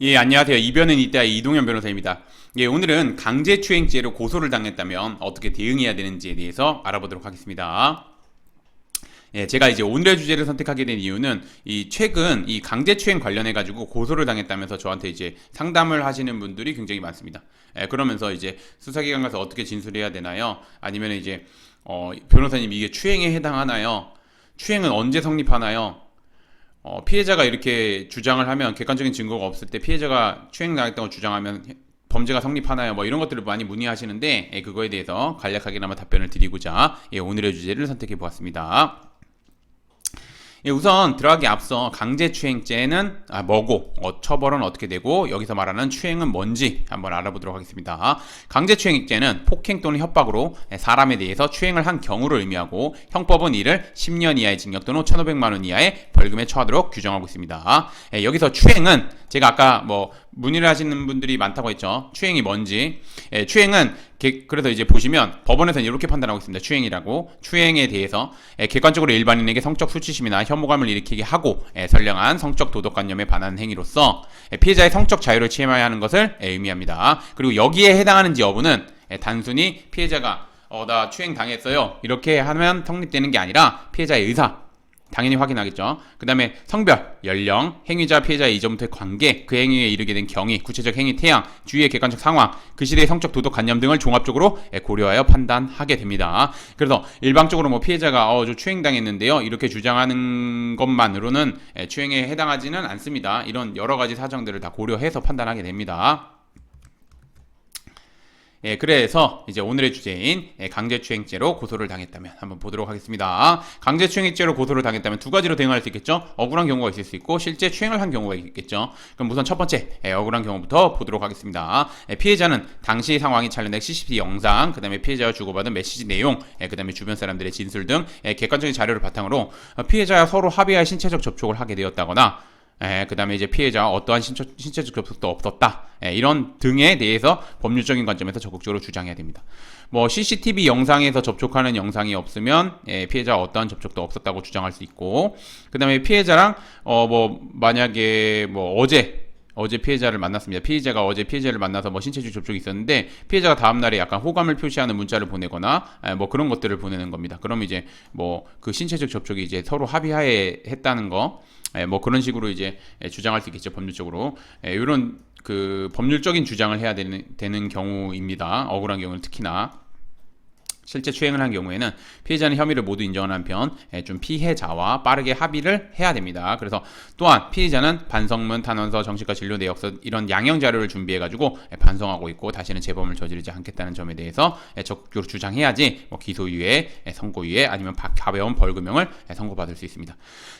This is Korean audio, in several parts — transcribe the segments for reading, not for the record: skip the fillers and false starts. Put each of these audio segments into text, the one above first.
예, 안녕하세요. 이변은 이따의 이동현 변호사입니다. 예, 오늘은 강제추행죄로 고소를 당했다면 어떻게 대응해야 되는지에 대해서 알아보도록 하겠습니다. 예, 제가 이제 오늘의 주제를 선택하게 된 이유는 최근 이 강제추행 관련해 가지고 고소를 당했다면서 저한테 이제 상담을 하시는 분들이 굉장히 많습니다. 예, 그러면서 이제 수사기관 가서 어떻게 진술해야 되나요? 아니면 이제 변호사님 이게 추행에 해당하나요? 추행은 언제 성립하나요? 피해자가 이렇게 주장을 하면 객관적인 증거가 없을 때 피해자가 추행당했다고 주장하면 범죄가 성립하나요? 뭐 이런 것들을 많이 문의하시는데 그거에 대해서 간략하게나마 답변을 드리고자 오늘의 주제를 선택해 보았습니다. 우선 들어가기 앞서 강제추행죄는 뭐고 처벌은 어떻게 되고 여기서 말하는 추행은 뭔지 한번 알아보도록 하겠습니다. 강제추행죄는 폭행 또는 협박으로 사람에 대해서 추행을 한 경우를 의미하고 형법은 이를 10년 이하의 징역 또는 1,500만 원 이하의 벌금에 처하도록 규정하고 있습니다. 여기서 추행은 제가 아까 문의를 하시는 분들이 많다고 했죠. 추행이 뭔지. 추행은 그래서 이제 보시면 법원에서는 이렇게 판단하고 있습니다. 추행이라고. 추행에 대해서 객관적으로 일반인에게 성적 수치심이나 혐오감을 일으키게 하고 선량한 성적 도덕관념에 반하는 행위로서 피해자의 성적 자유를 침해해야 하는 것을 의미합니다. 그리고 여기에 해당하는지 여부는 단순히 피해자가 나 추행 당했어요 이렇게 하면 성립되는 게 아니라 피해자의 의사 당연히 확인하겠죠. 그 다음에 성별, 연령, 행위자 피해자의 이전부터의 관계, 그 행위에 이르게 된 경위, 구체적 행위 태양, 주위의 객관적 상황, 그 시대의 성적 도덕 관념 등을 종합적으로 고려하여 판단하게 됩니다. 그래서 일방적으로 피해자가 저 추행당했는데요 이렇게 주장하는 것만으로는 추행에 해당하지는 않습니다. 이런 여러 가지 사정들을 다 고려해서 판단하게 됩니다. 그래서 이제 오늘의 주제인 강제추행죄로 고소를 당했다면 한번 보도록 하겠습니다. 강제추행죄로 고소를 당했다면 두 가지로 대응할 수 있겠죠. 억울한 경우가 있을 수 있고 실제 추행을 한 경우가 있겠죠. 그럼 우선 첫 번째 억울한 경우부터 보도록 하겠습니다. 피해자는 당시 상황이 촬영된 CCTV 영상, 그 다음에 피해자가 주고받은 메시지 내용, 그 다음에 주변 사람들의 진술 등 객관적인 자료를 바탕으로 피해자와 서로 합의하여 신체적 접촉을 하게 되었다거나 그 다음에 이제 피해자와 어떠한 신체적 접촉도 없었다. 이런 등에 대해서 법률적인 관점에서 적극적으로 주장해야 됩니다. CCTV 영상에서 접촉하는 영상이 없으면 피해자와 어떠한 접촉도 없었다고 주장할 수 있고, 그 다음에 피해자랑 만약에 어제 피해자를 만났습니다. 피해자가 어제 피해자를 만나서 신체적 접촉이 있었는데 피해자가 다음날에 약간 호감을 표시하는 문자를 보내거나 그런 것들을 보내는 겁니다. 그럼 이제 그 신체적 접촉이 이제 서로 합의하에 했다는 거 그런 식으로 이제 주장할 수 있겠죠. 법률적으로 이런 그 법률적인 주장을 해야 되는 경우입니다. 억울한 경우는 특히나. 실제 추행을 한 경우에는 피해자는 혐의를 모두 인정한 한편 좀 피해자와 빠르게 합의를 해야 됩니다. 그래서 또한 피해자는 반성문, 탄원서, 정식과 진료 내역서 이런 양형 자료를 준비해가지고 반성하고 있고 다시는 재범을 저지르지 않겠다는 점에 대해서 적극적으로 주장해야지 기소유예, 선고유예 아니면 가벼운 벌금형을 선고받을 수 있습니다.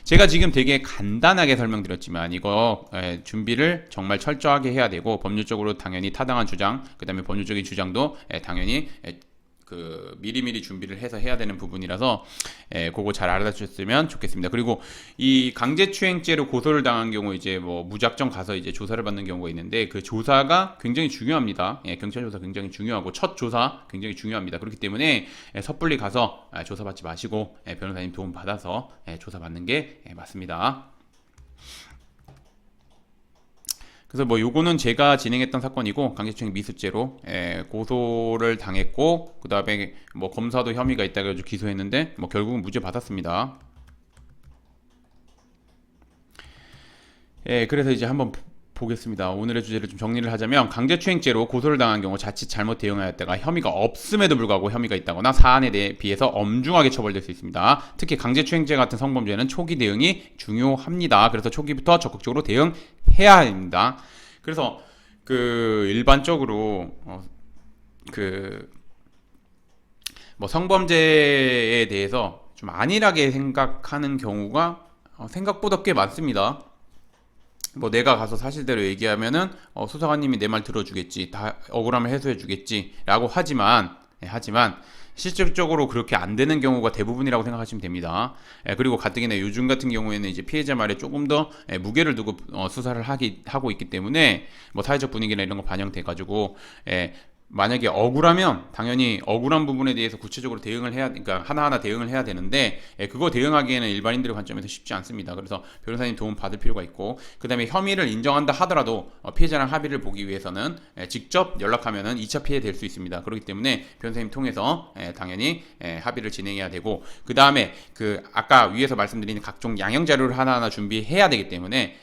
제가 지금 되게 간단하게 설명드렸지만 이거 준비를 정말 철저하게 해야 되고 법률적으로 당연히 타당한 주장, 그 다음에 법률적인 주장도 당연히 미리미리 준비를 해서 해야 되는 부분이라서 그거 잘 알아주셨으면 좋겠습니다. 그리고 이 강제추행죄로 고소를 당한 경우 이제 무작정 가서 이제 조사를 받는 경우가 있는데 그 조사가 굉장히 중요합니다. 경찰 조사 굉장히 중요하고 첫 조사 굉장히 중요합니다. 그렇기 때문에 섣불리 가서 조사받지 마시고 변호사님 도움 받아서 조사받는 게 맞습니다. 그래서 요거는 제가 진행했던 사건이고 강제추행 미수죄로 고소를 당했고 그 다음에 검사도 혐의가 있다고 해서 기소했는데 결국은 무죄 받았습니다. 그래서 이제 한번 보겠습니다. 오늘의 주제를 좀 정리를 하자면 강제추행죄로 고소를 당한 경우 자칫 잘못 대응하였다가 혐의가 없음에도 불구하고 혐의가 있다거나 사안에 대해 비해서 엄중하게 처벌될 수 있습니다. 특히 강제추행죄 같은 성범죄는 초기 대응이 중요합니다. 그래서 초기부터 적극적으로 대응해야 합니다. 그래서 일반적으로 성범죄에 대해서 좀 안일하게 생각하는 경우가 생각보다 꽤 많습니다. 내가 가서 사실대로 얘기하면은 수사관님이 내 말 들어주겠지, 다 억울함을 해소해주겠지 라고 하지만 실질적으로 그렇게 안 되는 경우가 대부분이라고 생각하시면 됩니다. 그리고 가뜩이나 요즘 같은 경우에는 이제 피해자 말에 조금 더 무게를 두고 수사를 하고 있기 때문에 사회적 분위기나 이런 거 반영돼가지고 만약에 억울하면 당연히 억울한 부분에 대해서 구체적으로 대응을 해야, 그러니까 하나하나 대응을 해야 되는데, 그거 대응하기에는 일반인들의 관점에서 쉽지 않습니다. 그래서 변호사님 도움 받을 필요가 있고, 그 다음에 혐의를 인정한다 하더라도 피해자랑 합의를 보기 위해서는 직접 연락하면은 2차 피해 될 수 있습니다. 그렇기 때문에 변호사님 통해서 당연히 합의를 진행해야 되고, 그 다음에 그 아까 위에서 말씀드린 각종 양형 자료를 하나하나 준비해야 되기 때문에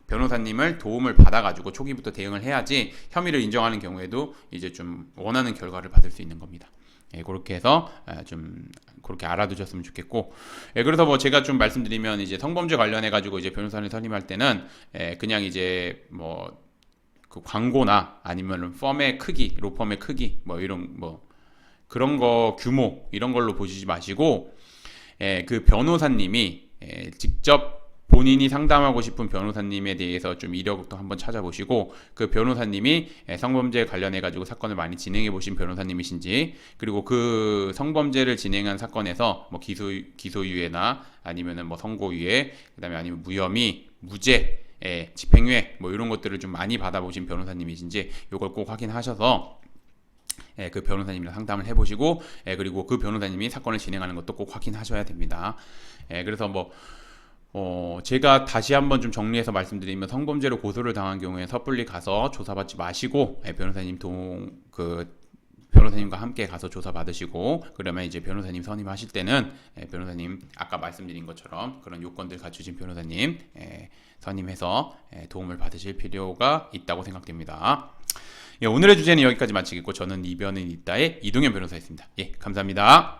변호사님을 도움을 받아가지고 초기부터 대응을 해야지 혐의를 인정하는 경우에도 이제 좀 원하는 결과를 받을 수 있는 겁니다. 그렇게 해서 좀 그렇게 알아두셨으면 좋겠고, 그래서 뭐 제가 좀 말씀드리면 이제 성범죄 관련해 가지고 이제 변호사를 선임할 때는 그냥 이제 뭐 그 광고나 아니면 펌의 크기, 로펌의 크기 뭐 이런 뭐 그런 거 규모 이런 걸로 보시지 마시고 그 변호사님이 직접 본인이 상담하고 싶은 변호사님에 대해서 좀 이력도 한번 찾아보시고, 그 변호사님이 성범죄에 관련해 가지고 사건을 많이 진행해 보신 변호사님이신지, 그리고 그 성범죄를 진행한 사건에서 뭐 기소유예나 아니면은 뭐 선고유예, 그다음에 아니면 무혐의, 무죄, 집행유예 뭐 이런 것들을 좀 많이 받아보신 변호사님이신지 요걸 꼭 확인하셔서 그 변호사님이랑 상담을 해보시고, 그리고 그 변호사님이 사건을 진행하는 것도 꼭 확인하셔야 됩니다. 그래서 뭐 제가 다시 한번 좀 정리해서 말씀드리면, 성범죄로 고소를 당한 경우에 섣불리 가서 조사받지 마시고 변호사님과 함께 가서 조사 받으시고, 그러면 이제 변호사님 선임하실 때는 변호사님 아까 말씀드린 것처럼 그런 요건들 갖추신 변호사님 선임해서 도움을 받으실 필요가 있다고 생각됩니다. 오늘의 주제는 여기까지 마치겠고, 저는 이변은 있다의 이동현 변호사였습니다. 감사합니다.